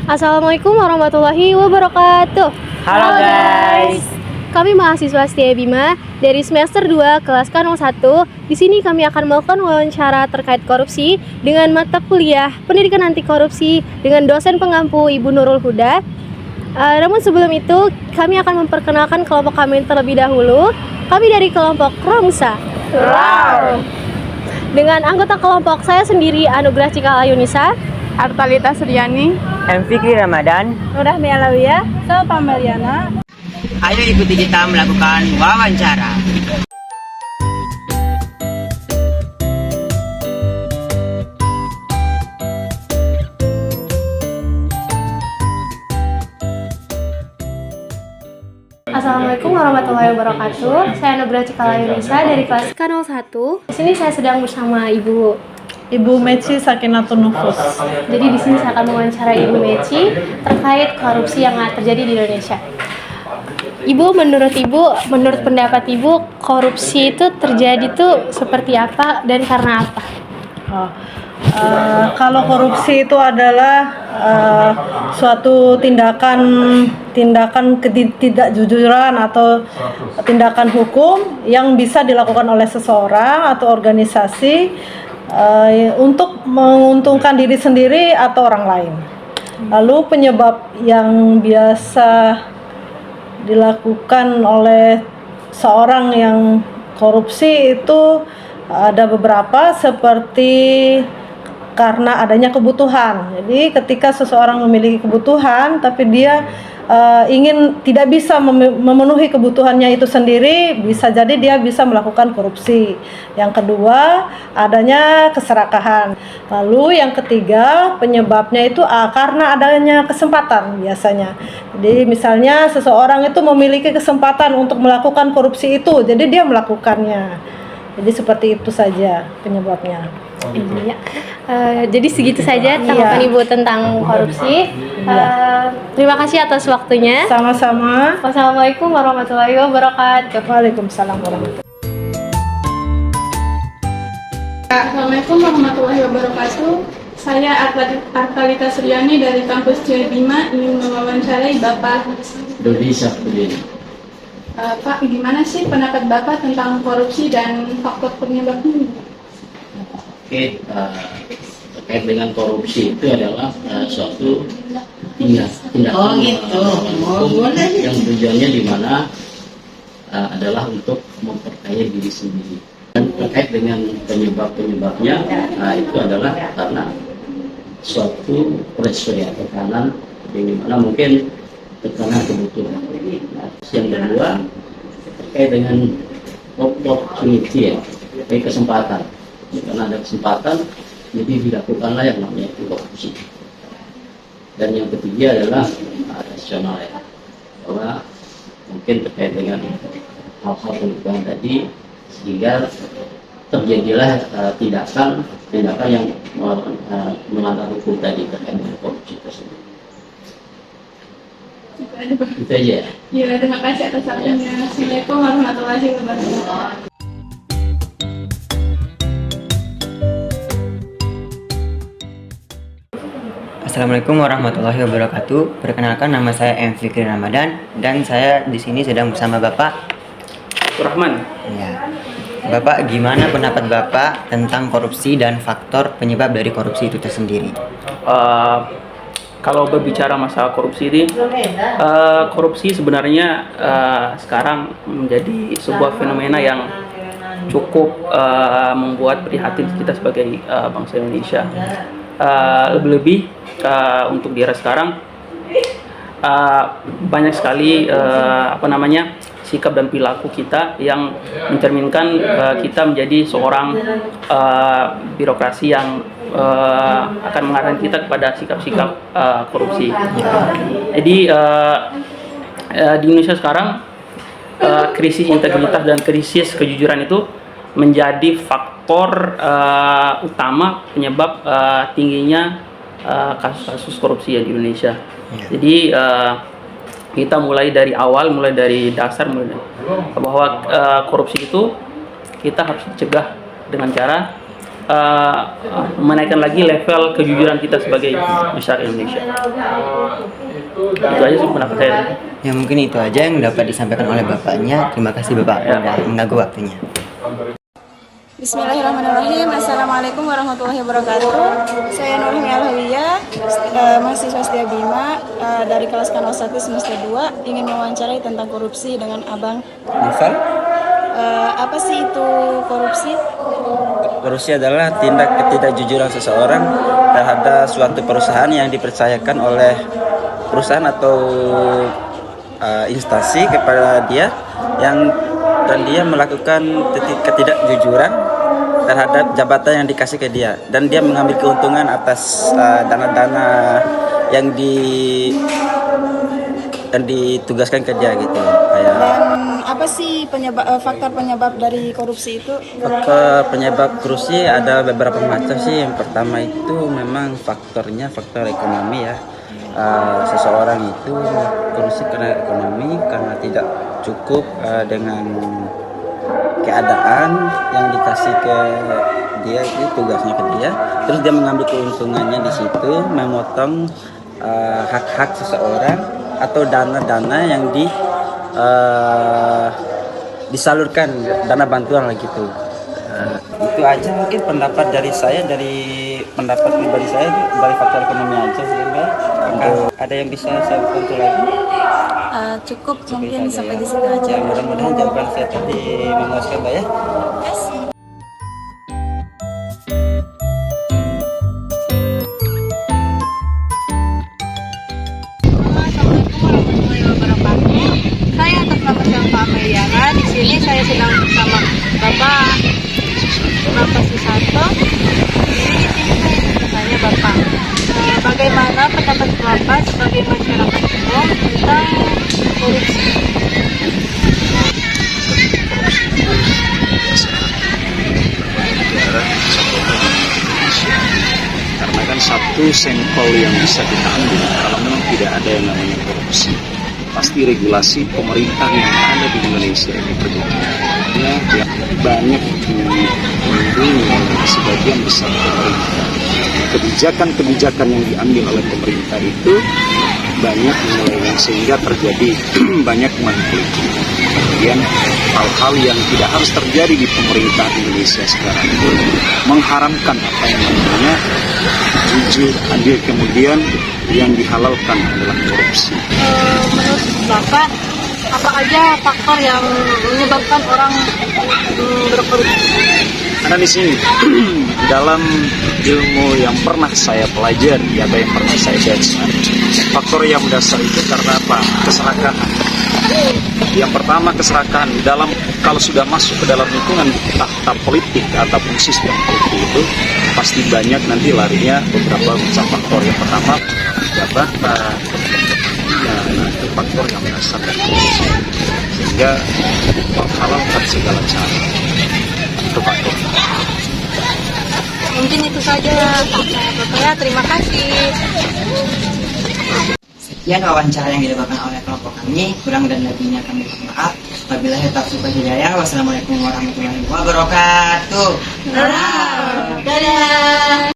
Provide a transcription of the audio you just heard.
Assalamualaikum warahmatullahi wabarakatuh. Halo guys. Kami mahasiswa Setia Bima dari semester 2 kelas K01. Di sini kami akan melakukan wawancara terkait korupsi dengan mata kuliah Pendidikan Anti Korupsi dengan dosen pengampu Ibu Nurul Huda. Namun sebelum itu, kami akan memperkenalkan kelompok kami terlebih dahulu. Kami dari kelompok Romsa. Wow. Dengan anggota kelompok saya sendiri Anugrah Cikala Yunisa, Artalita Suryani, M. Fikri Ramadan. Nurah Mialawiyah, Salpa Mariana. Ayo ikuti kita melakukan wawancara. Assalamualaikum warahmatullahi wabarakatuh. Saya Anugrah Cikala Yunisa dari kelas K01. Di sini saya sedang bersama Ibu Meci Sakinatun Nufus. Jadi di sini saya akan mewawancarai Ibu Meci terkait korupsi yang terjadi di Indonesia. Ibu, menurut pendapat Ibu, korupsi itu terjadi tuh seperti apa dan karena apa? Kalau korupsi itu adalah suatu tindakan ketidakjujuran atau tindakan hukum yang bisa dilakukan oleh seseorang atau organisasi untuk menguntungkan diri sendiri atau orang lain. Lalu penyebab yang biasa dilakukan oleh seorang yang korupsi itu ada beberapa, seperti karena adanya kebutuhan. Jadi ketika seseorang memiliki kebutuhan tapi dia tidak bisa memenuhi kebutuhannya itu sendiri, bisa jadi dia bisa melakukan korupsi. Yang kedua, adanya keserakahan. Lalu yang ketiga, penyebabnya itu karena adanya kesempatan biasanya. Jadi misalnya seseorang itu memiliki kesempatan untuk melakukan korupsi itu, jadi dia melakukannya. Jadi seperti itu saja penyebabnya. Iya. Jadi segitu saja tanggapan Ibu tentang korupsi. Terima kasih atas waktunya. Sama-sama. Wassalamualaikum warahmatullahi wabarakatuh. Waalaikumsalam warahmatullahi wabarakatuh. Assalamualaikum warahmatullahi wabarakatuh. Saya Artalita Suryani dari kampus Setia Bima ingin mewawancarai Bapak Dodi Syafruddin. Pak, gimana sih pendapat Bapak tentang korupsi dan faktor penyebabnya? Oke, terkait dengan korupsi itu adalah suatu tindakan hukum yang tujuannya di mana adalah untuk memperkaya diri sendiri. Dan terkait dengan penyebabnya itu adalah karena suatu pressure ya, tekanan di mana mungkin tekanan kebutuhan. Yang kedua terkait dengan opportunity ya, kesempatan. Karena ada kesempatan, jadi dilakukanlah yang namanya korupsi. Dan yang ketiga adalah rasional ya, bahwa mungkin terkait dengan hal-hal perubahan tadi, sehingga terjadilah tindakan yang melanggar hukum tadi terkait dengan korupsi tersebut. Itu aja. Ya, terima kasih atas waktunya. Assalamualaikum warahmatullahi wabarakatuh. Assalamualaikum warahmatullahi wabarakatuh. Perkenalkan, nama saya M. Fikri Ramadan dan saya di sini sedang bersama Bapak Rahman. Ya. Bapak, gimana pendapat Bapak tentang korupsi dan faktor penyebab dari korupsi itu tersendiri? Kalau berbicara masalah korupsi ini, korupsi sebenarnya sekarang menjadi sebuah fenomena yang cukup membuat prihatin kita sebagai bangsa Indonesia. Lebih-lebih untuk di era sekarang banyak sekali sikap dan perilaku kita yang mencerminkan kita menjadi seorang birokrasi yang akan mengarahkan kita kepada sikap-sikap korupsi. Jadi di Indonesia sekarang krisis integritas dan krisis kejujuran itu menjadi faktor utama penyebab tingginya kasus-kasus korupsi di Indonesia. Jadi kita mulai dari dasar bahwa korupsi itu kita harus cegah dengan cara menaikkan lagi level kejujuran kita sebagai masyarakat Indonesia. Itu aja sih pendapat saya. Ya mungkin itu aja yang dapat disampaikan oleh bapaknya. Terima kasih bapak Ya. sudah mengganggu waktunya. Bismillahirrahmanirrahim. Assalamualaikum warahmatullahi wabarakatuh. Saya Nurhim Alhawiyah, mahasiswa Setia Bima dari kelas K01 semester 2, ingin mewawancarai tentang korupsi dengan Abang. Novel, Apa sih itu korupsi? korupsi adalah tindak ketidakjujuran seseorang terhadap suatu perusahaan yang dipercayakan oleh perusahaan atau instansi kepada dia dan dia melakukan ketidakjujuran terhadap jabatan yang dikasih ke dia, dan dia mengambil keuntungan atas dana-dana yang ditugaskan ke dia gitu. Kayak Dan apa sih faktor penyebab dari korupsi itu? faktor penyebab korupsi ada beberapa macam sih. Yang pertama itu memang faktornya faktor ekonomi ya. Seseorang itu korupsi karena ekonomi, karena tidak cukup dengan keadaan yang dikasih ke dia, itu tugasnya ke dia, terus dia mengambil keuntungannya di situ, memotong hak-hak seseorang atau dana-dana yang disalurkan, dana bantuan lah gitu. Itu aja mungkin pendapat dari saya, dari pendapat pribadi saya dari faktor ekonomi aja sih Mbak. Ada yang bisa saya bantu lagi? Cukup mungkin sampai di situ aja. Ya, mudah-mudahan jawaban saya tadi memuaskan Mbak ya. Saya atas nama Pak Meliana, di sini saya sedang bersama Bapak Susanto. Jadi di sini saya ingin bertanya Bapak, bagaimana pendapat Bapak sebagai masyarakat umum tentang korupsi? Karena kan satu sampel yang bisa kita ambil kalau memang tidak ada yang namanya korupsi, pasti regulasi pemerintah yang ada di Indonesia ini terjadi. Ya, banyak melindungi sebagian besar pemerintah. Kebijakan-kebijakan yang diambil oleh pemerintah itu banyak menyeleweng sehingga terjadi banyak manipulasi. Kemudian hal-hal yang tidak harus terjadi di pemerintah Indonesia sekarang itu mengharamkan apa yang namanya jujur, adil, kemudian yang dihalalkan adalah korupsi. Menurut Bapak, apa aja faktor yang menyebabkan orang berkorupsi? Karena di sini dalam ilmu yang pernah saya pelajari atau yang pernah saya baca, faktor yang mendasar itu karena apa? Keserakahan. Yang pertama keserakahan dalam, kalau sudah masuk ke dalam lingkungan tahap politik ataupun sistem politik itu pasti banyak nanti larinya beberapa macam faktor. Yang pertama jabatan, nah itu faktor yang mendasar dan korupsi, sehingga menghalalkan segala cara. Itu faktor. Mungkin itu saja Bapak. Terima kasih. Sekian wawancara yang dilakukan oleh kelompok kami. Kurang dan lebihnya kami mohon maaf. Wabillahi taufiq wal hidayah. Wassalamualaikum warahmatullahi wabarakatuh. Dadah.